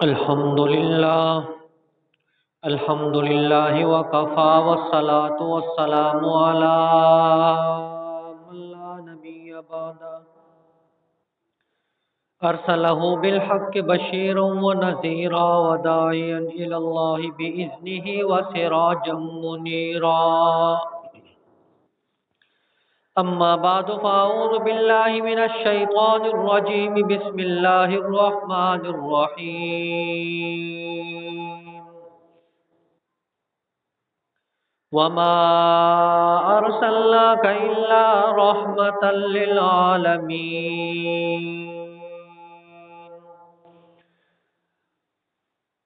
الحمد للہ وکفا والصلاة والسلام علی من لا نبی بعدہ ارسلہ بالحق بشیرا ونذیرا وداعیا الی اللہ بإذنہ وسراجا منیرا اما بعد فاعوذ باللہ من الشیطان الرجیم بسم اللہ الرحمن الرحیم وما أرسلناك إلا رحمة للعالمين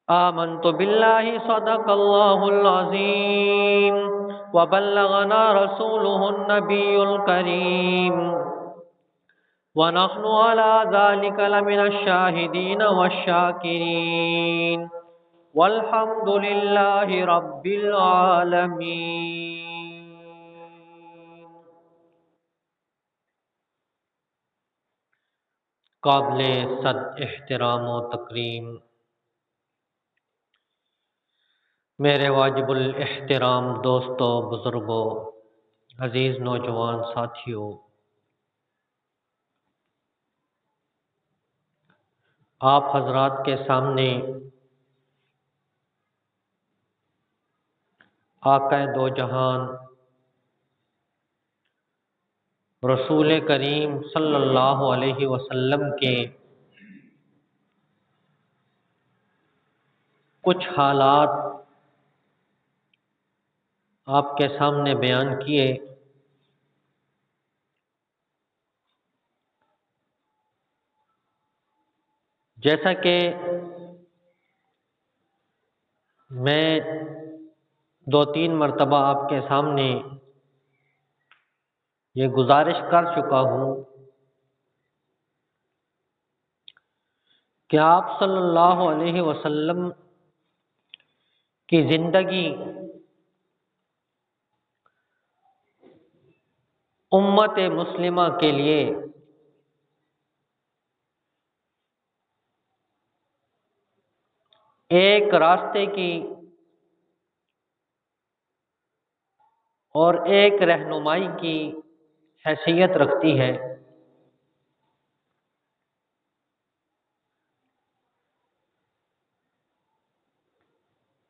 آمنت بالله صدق الله العظيم وبلغنا رسوله النبي الكريم ونحن على ذلك لمن الشاهدين والشاكرين والحمد للہ رب العالمین۔ قابل صد احترام و تکریم میرے واجب الاحترام دوستو، بزرگوں، عزیز نوجوان ساتھیوں، آپ حضرات کے سامنے آقا دو جہان رسول کریم صلی اللہ علیہ وسلم کے کچھ حالات آپ کے سامنے بیان کیے۔ جیسا کہ میں دو تین مرتبہ آپ کے سامنے یہ گزارش کر چکا ہوں کہ آپ صلی اللہ علیہ وسلم کی زندگی امت مسلمہ کے لیے ایک راستے کی اور ایک رہنمائی کی حیثیت رکھتی ہے۔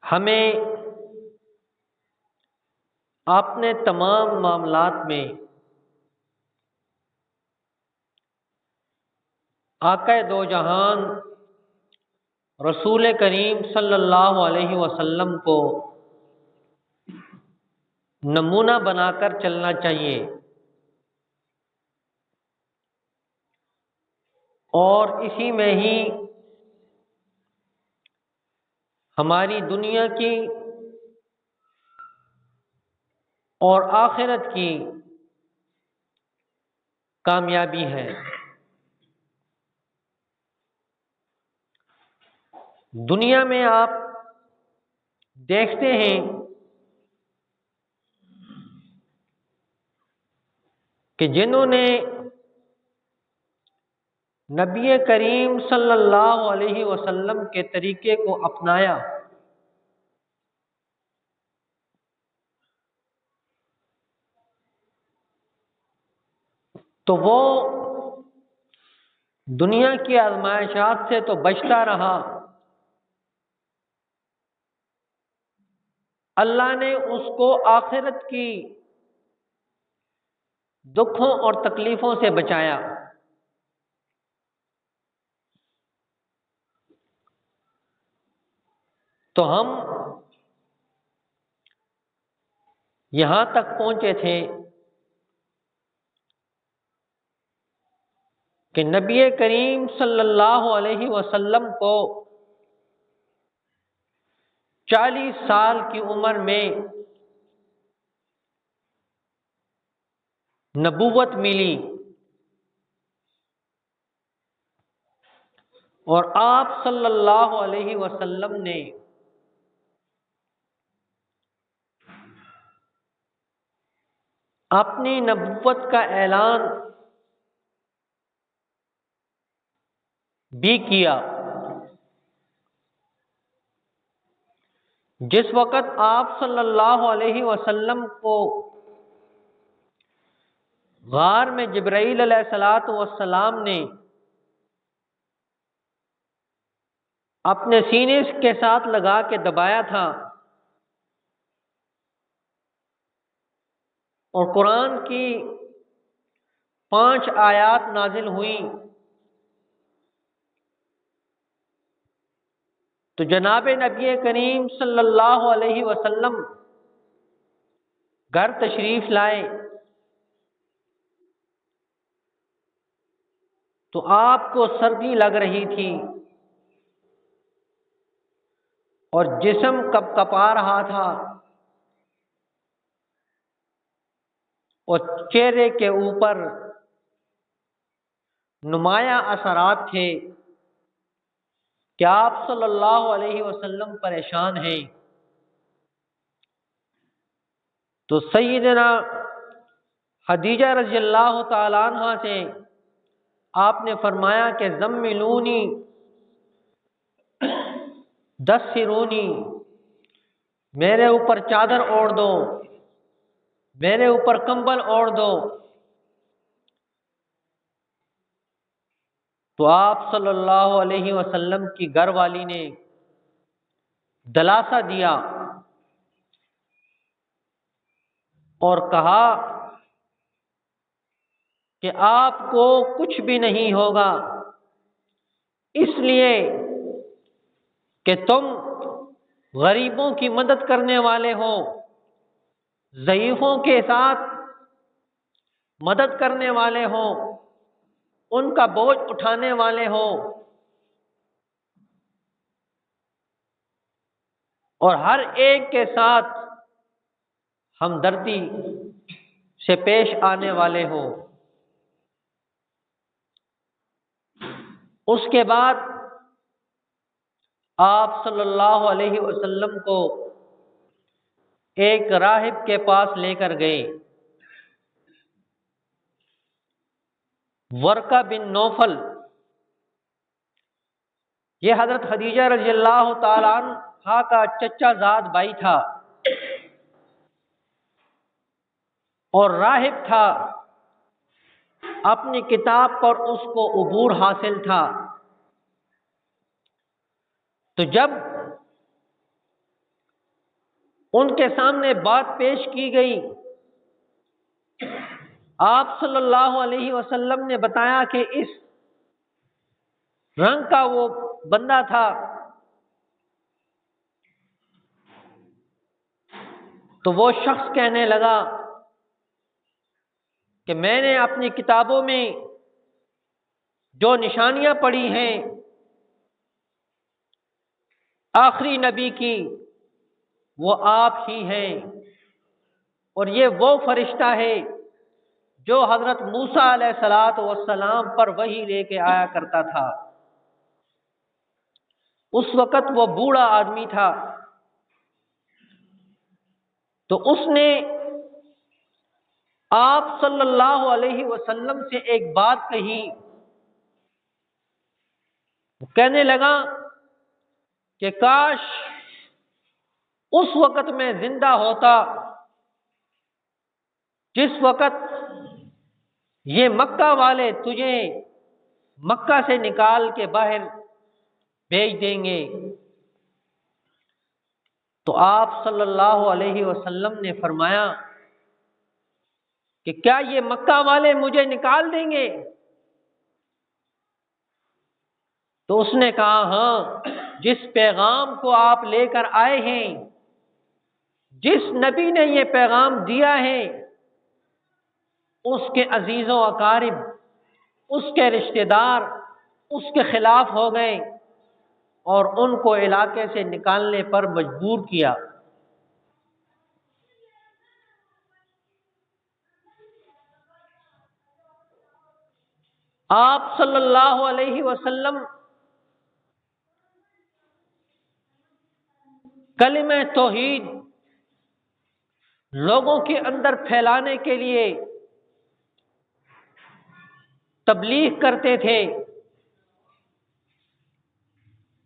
ہمیں اپنے تمام معاملات میں آقا دو جہان رسول کریم صلی اللہ علیہ وسلم کو نمونہ بنا کر چلنا چاہیے، اور اسی میں ہی ہماری دنیا کی اور آخرت کی کامیابی ہے۔ دنیا میں آپ دیکھتے ہیں کہ جنہوں نے نبی کریم صلی اللہ علیہ وسلم کے طریقے کو اپنایا، تو وہ دنیا کی آزمائشات سے تو بچتا رہا، اللہ نے اس کو آخرت کی دکھوں اور تکلیفوں سے بچایا۔ تو ہم یہاں تک پہنچے تھے کہ نبی کریم صلی اللہ علیہ وسلم کو 40 سال کی عمر میں نبوت ملی، اور آپ صلی اللہ علیہ وسلم نے اپنی نبوت کا اعلان بھی کیا، جس وقت آپ صلی اللہ علیہ وسلم کو غار میں جبرائیل علیہ الصلوۃ والسلام نے اپنے سینے کے ساتھ لگا کے دبایا تھا اور قرآن کی 5 آیات نازل ہوئی، تو جناب نبی کریم صلی اللہ علیہ وسلم گھر تشریف لائے تو آپ کو سردی لگ رہی تھی اور جسم کپ کپا رہا تھا اور چہرے کے اوپر نمایاں اثرات تھے کہ آپ صلی اللہ علیہ وسلم پریشان ہیں۔ تو سیدنا خدیجہ رضی اللہ تعالی عنہ سے آپ نے فرمایا کہ زملونی دثرونی، میرے اوپر چادر اوڑھ دو، میرے اوپر کمبل اوڑھ دو۔ تو آپ صلی اللہ علیہ وسلم کی گھر والی نے دلاسا دیا اور کہا کہ آپ کو کچھ بھی نہیں ہوگا، اس لیے کہ تم غریبوں کی مدد کرنے والے ہو، ضعیفوں کے ساتھ مدد کرنے والے ہو، ان کا بوجھ اٹھانے والے ہو، اور ہر ایک کے ساتھ ہمدردی سے پیش آنے والے ہو۔ اس کے بعد آپ صلی اللہ علیہ وسلم کو ایک راہب کے پاس لے کر گئے، ورقہ بن نوفل، یہ حضرت خدیجہ رضی اللہ تعالی عنہا کا چچا زاد بھائی تھا اور راہب تھا، اپنی کتاب پر اس کو عبور حاصل تھا۔ تو جب ان کے سامنے بات پیش کی گئی، آپ صلی اللہ علیہ وسلم نے بتایا کہ اس رنگ کا وہ بندہ تھا، تو وہ شخص کہنے لگا کہ میں نے اپنی کتابوں میں جو نشانیاں پڑھی ہیں آخری نبی کی، وہ آپ ہی ہیں، اور یہ وہ فرشتہ ہے جو حضرت موسیٰ علیہ السلام پر وحی لے کے آیا کرتا تھا۔ اس وقت وہ بوڑھا آدمی تھا، تو اس نے آپ صلی اللہ علیہ وسلم سے ایک بات کہی، کہنے لگا کہ کاش اس وقت میں زندہ ہوتا جس وقت یہ مکہ والے تجھے مکہ سے نکال کے باہر بھیج دیں گے۔ تو آپ صلی اللہ علیہ وسلم نے فرمایا کہ کیا یہ مکہ والے مجھے نکال دیں گے؟ تو اس نے کہا ہاں، جس پیغام کو آپ لے کر آئے ہیں، جس نبی نے یہ پیغام دیا ہے، اس کے عزیز و اقارب، اس کے رشتہ دار اس کے خلاف ہو گئے اور ان کو علاقے سے نکالنے پر مجبور کیا۔ آپ صلی اللہ علیہ وسلم کلمہ توحید لوگوں کے اندر پھیلانے کے لیے تبلیغ کرتے تھے،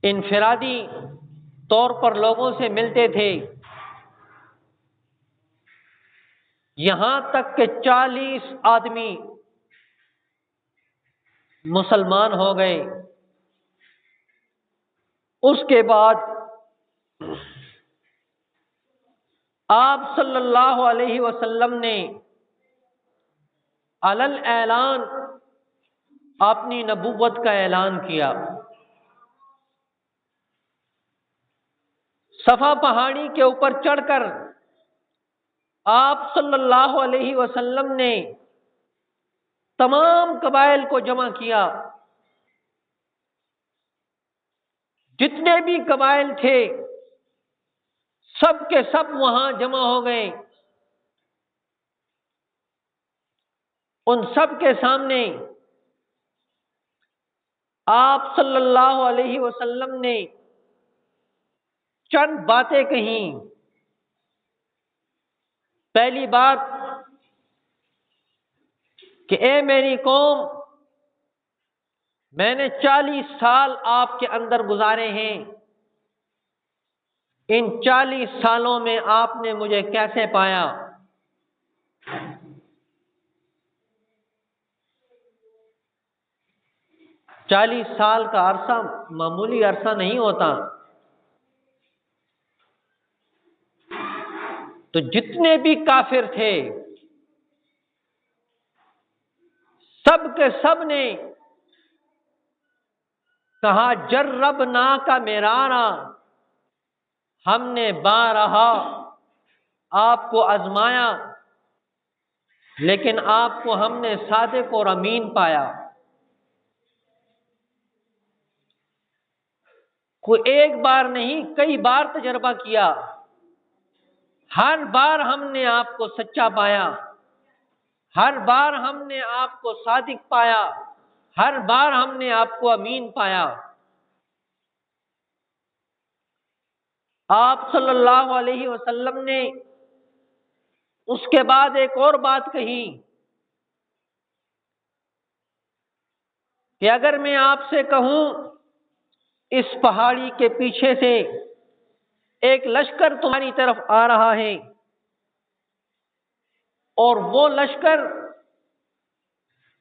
انفرادی طور پر لوگوں سے ملتے تھے، یہاں تک کہ 40 آدمی مسلمان ہو گئے۔ اس کے بعد آپ صلی اللہ علیہ وسلم نے علل اعلان اپنی نبوت کا اعلان کیا۔ صفا پہاڑی کے اوپر چڑھ کر آپ صلی اللہ علیہ وسلم نے تمام قبائل کو جمع کیا، جتنے بھی قبائل تھے سب کے سب وہاں جمع ہو گئے۔ ان سب کے سامنے آپ صلی اللہ علیہ وسلم نے چند باتیں کہیں۔ پہلی بات کہ اے میری قوم، میں نے 40 سال آپ کے اندر گزارے ہیں، ان 40 سالوں میں آپ نے مجھے کیسے پایا؟ چالیس سال کا عرصہ معمولی عرصہ نہیں ہوتا۔ تو جتنے بھی کافر تھے سب کے سب نے کہا جربنا کا مرارا، ہم نے بارہا آپ کو آزمایا لیکن آپ کو ہم نے صادق اور امین پایا۔ کوئی ایک بار نہیں، کئی بار تجربہ کیا، ہر بار ہم نے آپ کو سچا پایا، ہر بار ہم نے آپ کو صادق پایا، ہر بار ہم نے آپ کو امین پایا۔ آپ صلی اللہ علیہ وسلم نے اس کے بعد ایک اور بات کہی کہ اگر میں آپ سے کہوں اس پہاڑی کے پیچھے سے ایک لشکر تمہاری طرف آ رہا ہے اور وہ لشکر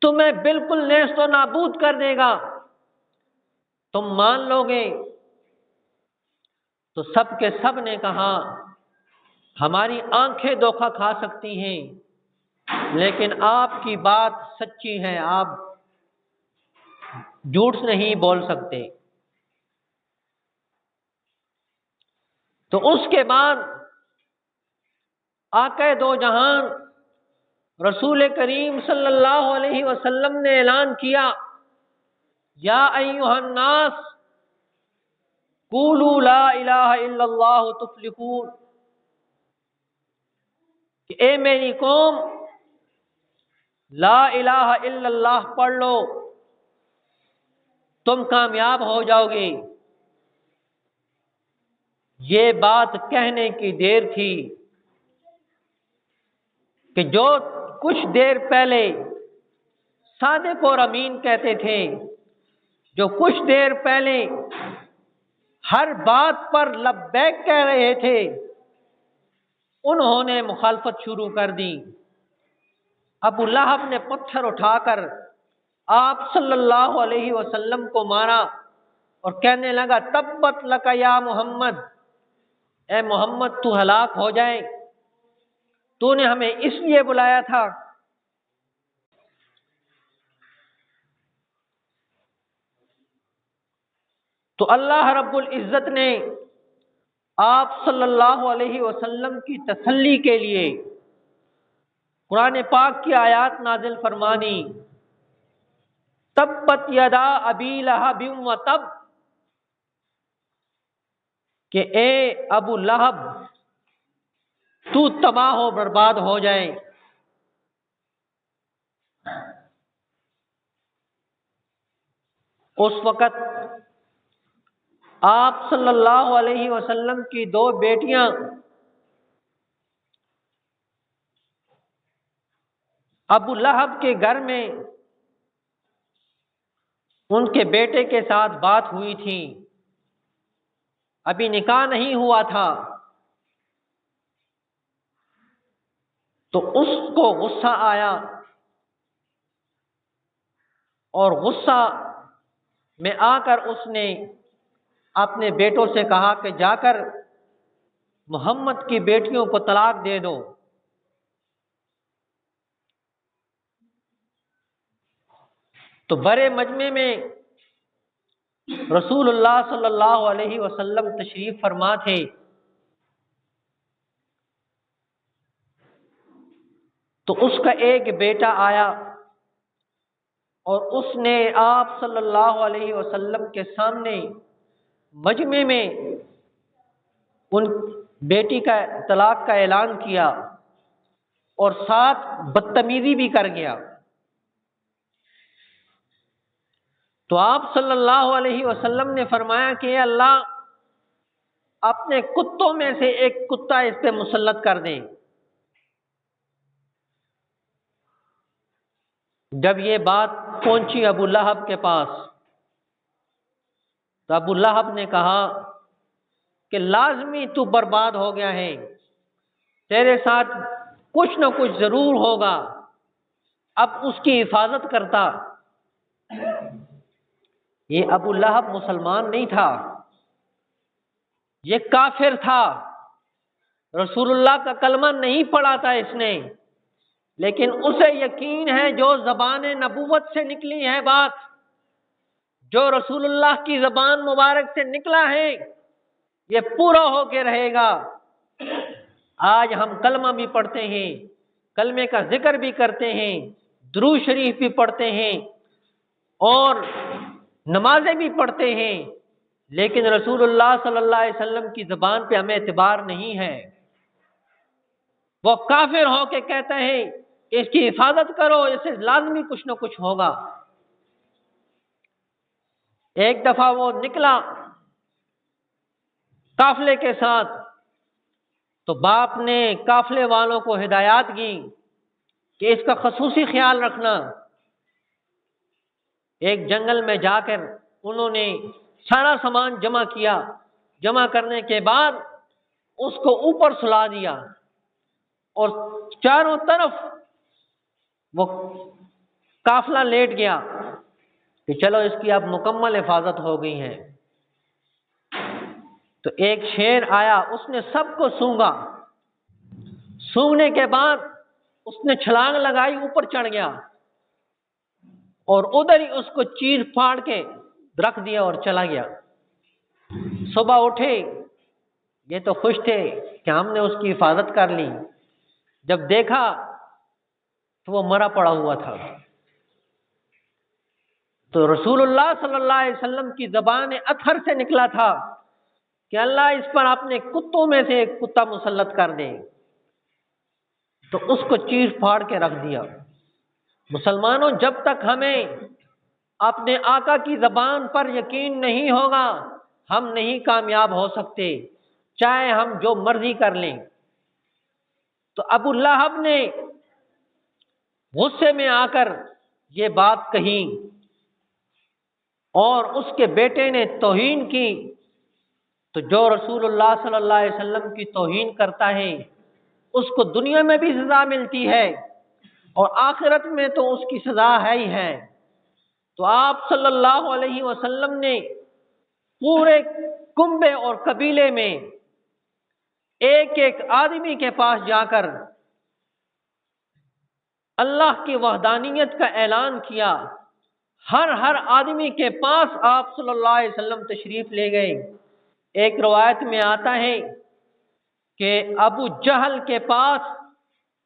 تمہیں بالکل نیست و نابود کر دے گا، تم مان لو گے؟ تو سب کے سب نے کہا ہماری آنکھیں دھوکہ کھا سکتی ہیں لیکن آپ کی بات سچی ہے، آپ جھوٹ نہیں بول سکتے۔ تو اس کے بعد آقا دو جہان رسول کریم صلی اللہ علیہ وسلم نے اعلان کیا، یا ایھا الناس قولوا لا الہ الا اللہ تفلحون، کہ اے میری قوم لا الہ الا اللہ پڑھ لو، تم کامیاب ہو جاؤ گے۔ یہ بات کہنے کی دیر تھی کہ جو کچھ دیر پہلے صادق اور امین کہتے تھے، جو کچھ دیر پہلے ہر بات پر لبیک کہہ رہے تھے، انہوں نے مخالفت شروع کر دی۔ ابو لہب نے پتھر اٹھا کر آپ صلی اللہ علیہ وسلم کو مارا اور کہنے لگا تبت لک یا محمد، اے محمد تو ہلاک ہو جائے، تو نے ہمیں اس لیے بلایا تھا۔ تو اللہ رب العزت نے آپ صلی اللہ علیہ وسلم کی تسلی کے لیے قرآن پاک کی آیات نازل فرمانی، تبت یدا ابی لہب وتب، کہ اے ابو لہب تو تباہ و برباد ہو جائے۔ اس وقت آپ صلی اللہ علیہ وسلم کی دو بیٹیاں ابو لہب کے گھر میں ان کے بیٹے کے ساتھ بات ہوئی تھی۔ ابھی نکاح نہیں ہوا تھا، تو اس کو غصہ آیا اور غصہ میں آ کر اس نے اپنے بیٹوں سے کہا کہ جا کر محمد کی بیٹیوں کو طلاق دے دو۔ تو بڑے مجمع میں رسول اللہ صلی اللہ علیہ وسلم تشریف فرما تھے، تو اس کا ایک بیٹا آیا اور اس نے آپ صلی اللہ علیہ وسلم کے سامنے مجمع میں ان بیٹی کا طلاق کا اعلان کیا اور ساتھ بدتمیزی بھی کر گیا۔ تو آپ صلی اللہ علیہ وسلم نے فرمایا کہ اے اللہ، اپنے کتوں میں سے ایک کتا اس پہ مسلط کر دیں۔ جب یہ بات پہنچی ابو لہب کے پاس تو ابو لہب نے کہا کہ لازمی تو برباد ہو گیا ہے، تیرے ساتھ کچھ نہ کچھ ضرور ہوگا، اب اس کی حفاظت کرتا۔ یہ ابو لہب مسلمان نہیں تھا، یہ کافر تھا، رسول اللہ کا کلمہ نہیں پڑھا تھا اس نے، لیکن اسے یقین ہے جو زبان نبوت سے نکلی ہے بات، جو رسول اللہ کی زبان مبارک سے نکلا ہے، یہ پورا ہو کے رہے گا۔ آج ہم کلمہ بھی پڑھتے ہیں، کلمے کا ذکر بھی کرتے ہیں، درود شریف بھی پڑھتے ہیں اور نمازیں بھی پڑھتے ہیں، لیکن رسول اللہ صلی اللہ علیہ وسلم کی زبان پہ ہمیں اعتبار نہیں ہے۔ وہ کافر ہو کے کہتا ہے کہ اس کی حفاظت کرو، اسے لازمی کچھ نہ کچھ ہوگا۔ ایک دفعہ وہ نکلا قافلے کے ساتھ، تو باپ نے قافلے والوں کو ہدایات کی کہ اس کا خصوصی خیال رکھنا۔ ایک جنگل میں جا کر انہوں نے سارا سامان جمع کیا، جمع کرنے کے بعد اس کو اوپر سلا دیا اور چاروں طرف وہ قافلہ لیٹ گیا کہ چلو اس کی اب مکمل حفاظت ہو گئی ہے۔ تو ایک شیر آیا، اس نے سب کو سونگا، سونگنے کے بعد اس نے چھلانگ لگائی، اوپر چڑھ گیا اور ادھر ہی اس کو چیر پھاڑ کے رکھ دیا اور چلا گیا۔ صبح اٹھے، یہ تو خوش تھے کہ ہم نے اس کی حفاظت کر لی، جب دیکھا تو وہ مرا پڑا ہوا تھا۔ تو رسول اللہ صلی اللہ علیہ وسلم کی زبان اطہر سے نکلا تھا کہ اللہ اس پر اپنے کتوں میں سے ایک کتا مسلط کر دے، تو اس کو چیر پھاڑ کے رکھ دیا۔ مسلمانوں، جب تک ہمیں اپنے آقا کی زبان پر یقین نہیں ہوگا، ہم نہیں کامیاب ہو سکتے، چاہے ہم جو مرضی کر لیں۔ تو ابو لہب نے غصے میں آ کر یہ بات کہی اور اس کے بیٹے نے توہین کی، تو جو رسول اللہ صلی اللہ علیہ وسلم کی توہین کرتا ہے اس کو دنیا میں بھی سزا ملتی ہے اور آخرت میں تو اس کی سزا ہے ہی ہے۔ تو آپ صلی اللہ علیہ وسلم نے پورے کنبے اور قبیلے میں ایک ایک آدمی کے پاس جا کر اللہ کی وحدانیت کا اعلان کیا۔ ہر آدمی کے پاس آپ صلی اللہ علیہ وسلم تشریف لے گئے۔ ایک روایت میں آتا ہے کہ ابو جہل کے پاس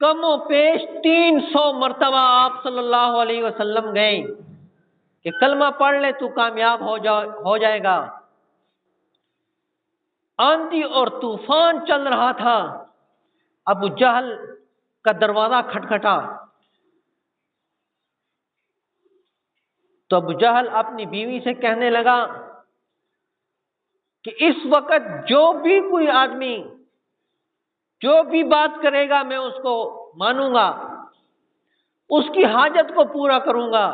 کم و بیش 300 مرتبہ آپ صلی اللہ علیہ وسلم گئے کہ کلمہ پڑھ لے تو کامیاب ہو جائے گا۔ آندھی اور طوفان چل رہا تھا، ابو جہل کا دروازہ کھٹکھٹا، تو ابو جہل اپنی بیوی سے کہنے لگا کہ اس وقت جو بھی کوئی آدمی جو بھی بات کرے گا میں اس کو مانوں گا، اس کی حاجت کو پورا کروں گا۔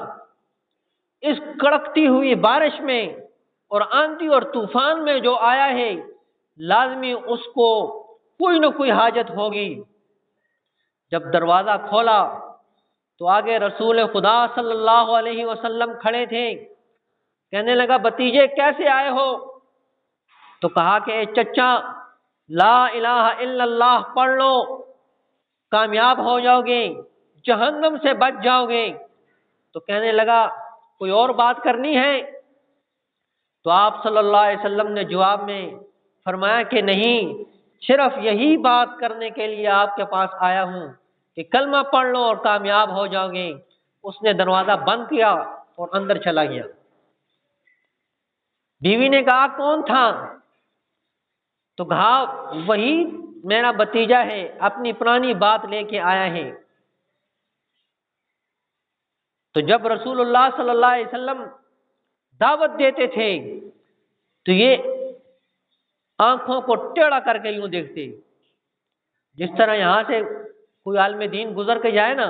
اس کڑکتی ہوئی بارش میں اور آندھی اور طوفان میں جو آیا ہے لازمی اس کو کوئی نہ کوئی حاجت ہوگی۔ جب دروازہ کھولا تو آگے رسول خدا صلی اللہ علیہ وسلم کھڑے تھے۔ کہنے لگا بھتیجے کیسے آئے ہو؟ تو کہا کہ اے چچا لا الہ الا اللہ پڑھ لو، کامیاب ہو جاؤ گے، جہنم سے بچ جاؤ گے۔ تو کہنے لگا کوئی اور بات کرنی ہے؟ تو آپ صلی اللہ علیہ وسلم نے جواب میں فرمایا کہ نہیں، صرف یہی بات کرنے کے لیے آپ کے پاس آیا ہوں کہ کلمہ پڑھ لو اور کامیاب ہو جاؤ گے۔ اس نے دروازہ بند کیا اور اندر چلا گیا۔ بیوی نے کہا کون تھا؟ تو کہا وہی میرا بھتیجا ہے، اپنی پرانی بات لے کے آیا ہے۔ تو جب رسول اللہ صلی اللہ علیہ وسلم دعوت دیتے تھے تو یہ آنکھوں کو ٹیڑھا کر کے یوں دیکھتے، جس طرح یہاں سے کوئی عالم دین گزر کے جائے نا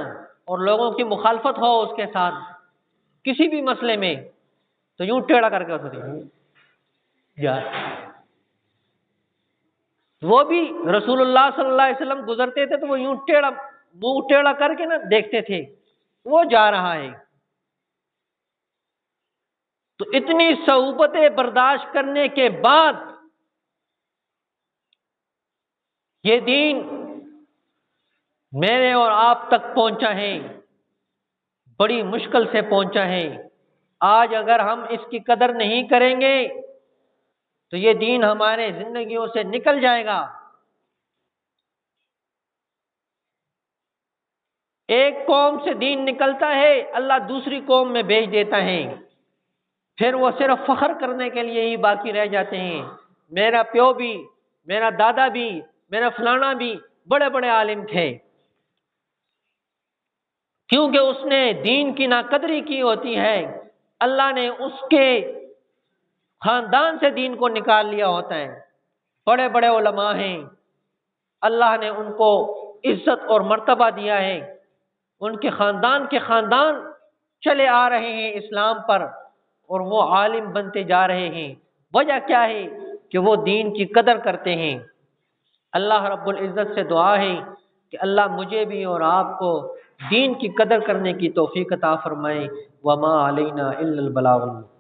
اور لوگوں کی مخالفت ہو اس کے ساتھ کسی بھی مسئلے میں، تو یوں ٹیڑھا کر کے اسے وہ بھی رسول اللہ صلی اللہ علیہ وسلم گزرتے تھے تو وہ یوں ٹیڑھا منہ ٹیڑھا کر کے نا دیکھتے تھے وہ جا رہا ہے۔ تو اتنی صعوبتیں برداشت کرنے کے بعد یہ دین میرے اور آپ تک پہنچا ہے، بڑی مشکل سے پہنچا ہے۔ آج اگر ہم اس کی قدر نہیں کریں گے تو یہ دین ہمارے زندگیوں سے نکل جائے گا۔ ایک قوم سے دین نکلتا ہے، اللہ دوسری قوم میں بھیج دیتا ہے، پھر وہ صرف فخر کرنے کے لیے ہی باقی رہ جاتے ہیں۔ میرا پیو بھی، میرا دادا بھی، میرا فلانا بھی بڑے بڑے عالم تھے، کیونکہ اس نے دین کی ناقدری کی ہوتی ہے، اللہ نے اس کے خاندان سے دین کو نکال لیا ہوتا ہے۔ بڑے بڑے علماء ہیں، اللہ نے ان کو عزت اور مرتبہ دیا ہے، ان کے خاندان چلے آ رہے ہیں اسلام پر اور وہ عالم بنتے جا رہے ہیں۔ وجہ کیا ہے کہ وہ دین کی قدر کرتے ہیں۔ اللہ رب العزت سے دعا ہے کہ اللہ مجھے بھی اور آپ کو دین کی قدر کرنے کی توفیق عطا فرمائے۔ وما علینا الا البلاغ المبین۔